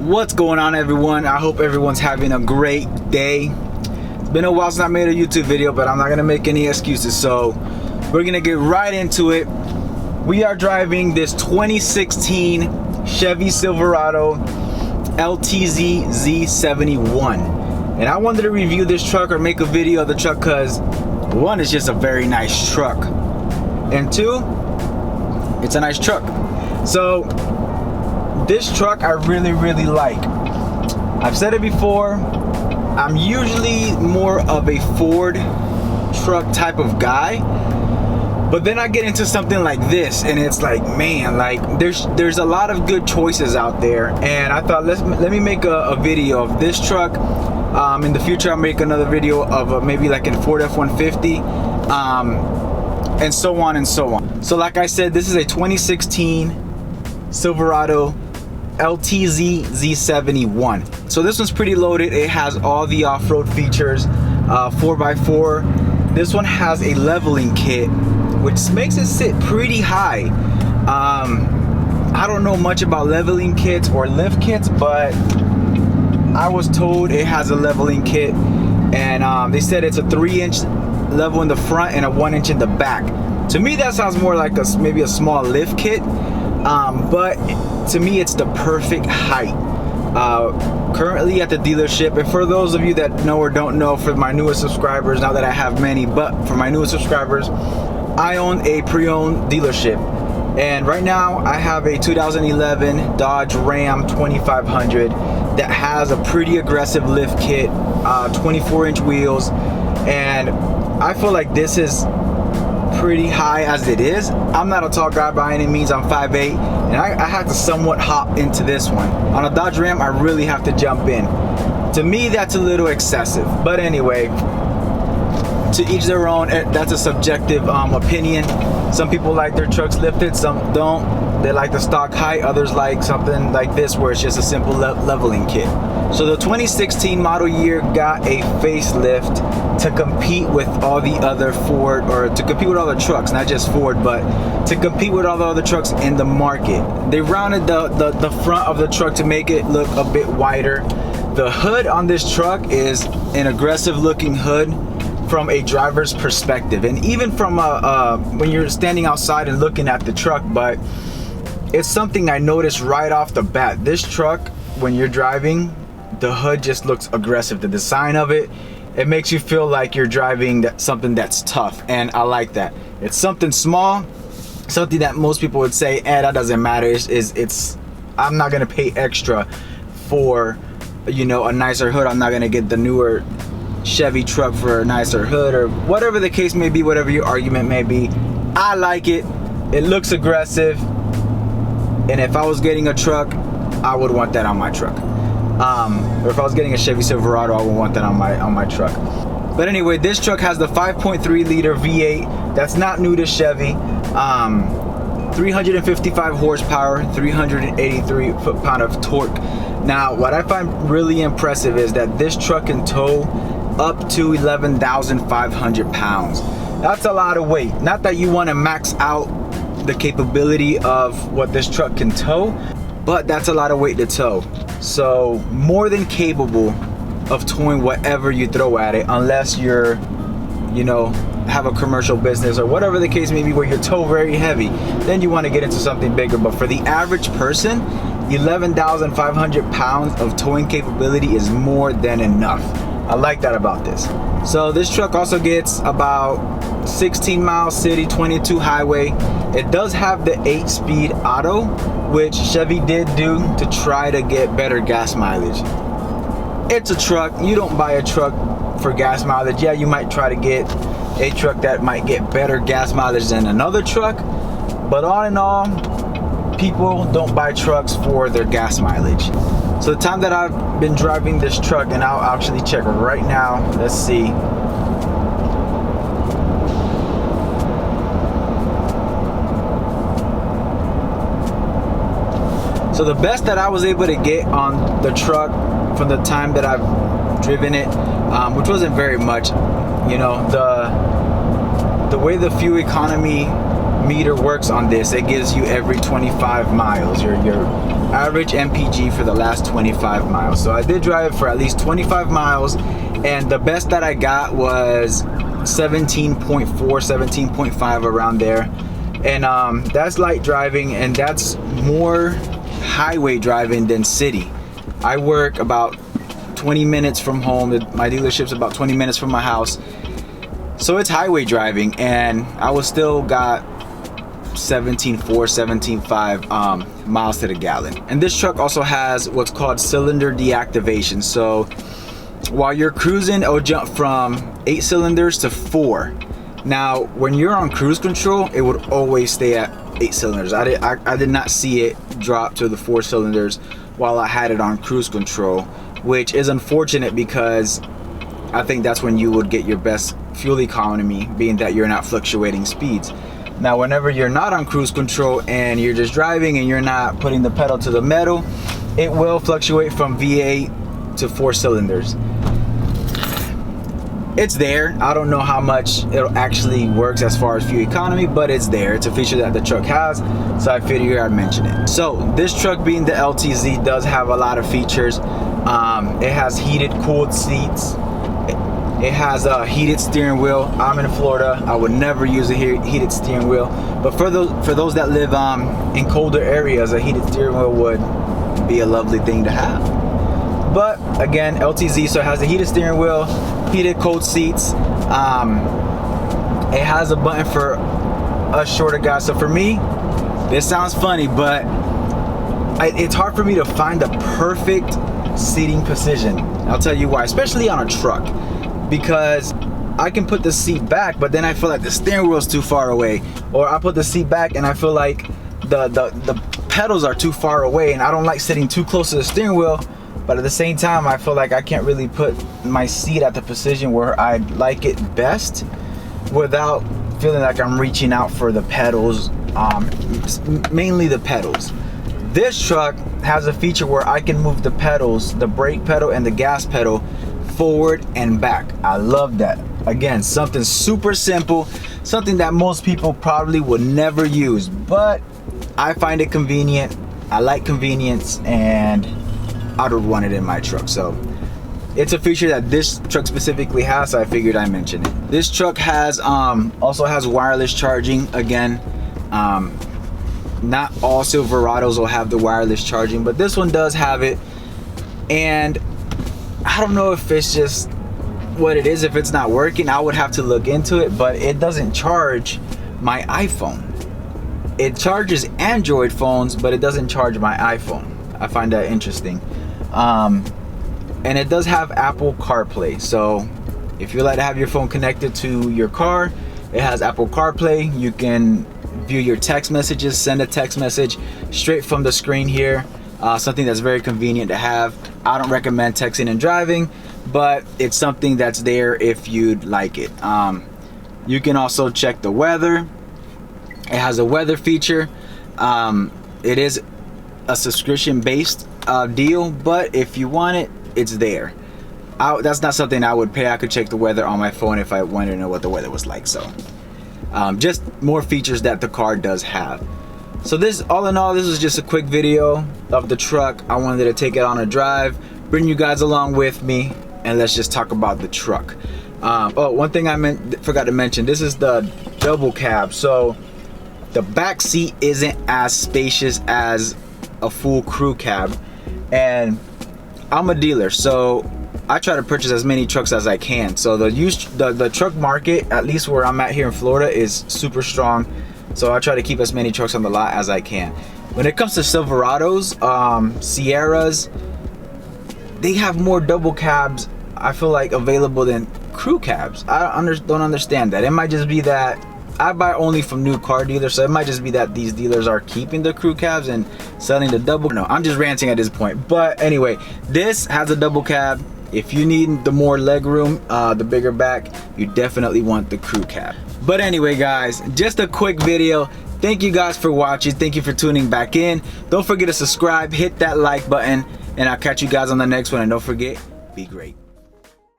What's going on, everyone? I hope everyone's having a great day. It's been a while since I made a YouTube video, but I'm not gonna make any excuses, so we're gonna get right into it. We are driving this 2016 Chevy Silverado LTZ Z71, and I wanted to review this truck or make a video of the truck because one, it's just a very nice truck, and two, it's a nice truck. So this truck I really like. I've said it before, I'm usually more of a Ford truck type of guy, but then I get into something like this and it's like, man, like there's a lot of good choices out there, and I thought let me make a video of this truck. In the future I'll make another video of maybe like a Ford F-150, and so on and so on. So like I said, this is a 2016 Silverado LTZ Z71. So this one's pretty loaded. It has all the off-road features, 4x4. This one has a leveling kit, which makes it sit pretty high. I don't know much about leveling kits or lift kits, but I was told it has a leveling kit, and they said it's a 3-inch level in the front and a 1-inch in the back. To me that sounds more like maybe a small lift kit, but to me it's the perfect height. Currently at the dealership, and for those of you that know or don't know, for my newest subscribers, now that I have many, but for my newest subscribers, I own a pre-owned dealership, and right now I have a 2011 Dodge Ram 2500 that has a pretty aggressive lift kit, 24-inch wheels, and I feel like this is pretty high as it is. I'm not a tall guy by any means. I'm 5'8", and I have to somewhat hop into this one. On a Dodge Ram, I really have to jump in. To me, that's a little excessive, but anyway, to each their own. That's a subjective opinion. Some people like their trucks lifted, some don't. They like the stock height, others like something like this where it's just a simple leveling kit. So the 2016 model year got a facelift to compete with all the other Ford, or to compete with all the trucks, not just Ford, but to compete with all the other trucks in the market. They rounded the front of the truck to make it look a bit wider. The hood on this truck is an aggressive looking hood from a driver's perspective, and even from when you're standing outside and looking at the truck, but it's something I noticed right off the bat. This truck, when you're driving, the hood just looks aggressive. The design of it, it makes you feel like you're driving something that's tough, and I like that. It's something small, something that most people would say, that doesn't matter. I'm not gonna pay extra for, you know, a nicer hood. I'm not gonna get the newer Chevy truck for a nicer hood, or whatever the case may be, whatever your argument may be. I like it. It looks aggressive, and if I was getting a truck, I would want that on my truck. Or if I was getting a Chevy Silverado, I would want that on my truck. But anyway, this truck has the 5.3 liter V8. That's not new to Chevy. 355 horsepower, 383 foot-pound of torque. Now, what I find really impressive is that this truck can tow up to 11,500 pounds. That's a lot of weight. Not that you want to max out the capability of what this truck can tow, but that's a lot of weight to tow. So more than capable of towing whatever you throw at it, unless you're, you know, have a commercial business or whatever the case may be where you tow very heavy, then you want to get into something bigger. But for the average person, 11,500 pounds of towing capability is more than enough. I like that about this. So this truck also gets about 16 miles city, 22 highway. It does have the 8-speed auto, which Chevy did do to try to get better gas mileage. It's a truck. You don't buy a truck for gas mileage. Yeah, you might try to get a truck that might get better gas mileage than another truck, but all in all, people don't buy trucks for their gas mileage. So the time that I've been driving this truck, and I'll actually check right now, let's see. So the best that I was able to get on the truck from the time that I've driven it, which wasn't very much, you know, the way the fuel economy meter works on this, it gives you every 25 miles, your average MPG for the last 25 miles. So I did drive it for at least 25 miles, and the best that I got was 17.4, 17.5, around there. And that's light driving, and that's more highway driving than city. I work about 20 minutes from home. My dealership's about 20 minutes from my house. So it's highway driving, and I was still got 17.4, 17.5 miles to the gallon. And this truck also has what's called cylinder deactivation. So while you're cruising, it'll jump from 8 cylinders to 4. Now, when you're on cruise control, it would always stay at 8 cylinders. I did not see it drop to the 4 cylinders while I had it on cruise control, which is unfortunate because I think that's when you would get your best fuel economy, being that you're not fluctuating speeds. Now, whenever you're not on cruise control and you're just driving and you're not putting the pedal to the metal, it will fluctuate from V8 to 4 cylinders. It's there. I don't know how much it actually works as far as fuel economy, but it's there. It's a feature that the truck has, so I figured I'd mention it. So this truck, being the LTZ, does have a lot of features. It has heated, cooled seats. It has a heated steering wheel. I'm in Florida. I would never use a heated steering wheel, but for those that live in colder areas, a heated steering wheel would be a lovely thing to have. But again, LTZ, so it has a heated steering wheel, heated cold seats. It has a button for us shorter guys. So for me, this sounds funny, but it's hard for me to find the perfect seating position. I'll tell you why, especially on a truck, because I can put the seat back, but then I feel like the steering wheel is too far away, or I put the seat back and I feel like the pedals are too far away, and I don't like sitting too close to the steering wheel. But at the same time, I feel like I can't really put my seat at the position where I like it best without feeling like I'm reaching out for the pedals, mainly the pedals. This truck has a feature where I can move the pedals, the brake pedal and the gas pedal, forward and back. I love that. Again, something super simple, something that most people probably would never use, but I find it convenient. I like convenience, and I would want it in my truck. So it's a feature that this truck specifically has, so I figured I'd mention it. This truck has also has wireless charging. Again, not all Silverados will have the wireless charging, but this one does have it. And I don't know if it's just what it is, if it's not working. I would have to look into it, but it doesn't charge my iPhone. It charges Android phones, but it doesn't charge my iPhone. I find that interesting. And it does have Apple CarPlay. So if you like to have your phone connected to your car, it has Apple CarPlay. You can view your text messages, send a text message straight from the screen here. Something that's very convenient to have. I don't recommend texting and driving, but it's something that's there if you'd like it. You can also check the weather. It has a weather feature. It is a subscription based deal, but if you want it, it's there. That's not something I would pay. I could check the weather on my phone if I wanted to know what the weather was like. So just more features that the car does have. So this, all in all, this was just a quick video of the truck. I wanted to take it on a drive, bring you guys along with me, and let's just talk about the truck. Oh, one thing I forgot to mention, this is the double cab. So the back seat isn't as spacious as a full crew cab, and I'm a dealer, so I try to purchase as many trucks as I can. So the truck market, at least where I'm at here in Florida, is super strong. So I try to keep as many trucks on the lot as I can. When it comes to Silverados, Sierras, they have more double cabs, I feel like, available than crew cabs. I don't understand that. It might just be that I buy only from new car dealers, so it might just be that these dealers are keeping the crew cabs and selling the double. No, I'm just ranting at this point. But anyway, this has a double cab. If you need the more leg room, the bigger back, you definitely want the crew cab. But anyway, guys, just a quick video. Thank you guys for watching. Thank you for tuning back in. Don't forget to subscribe, hit that like button, and I'll catch you guys on the next one. And don't forget, be great.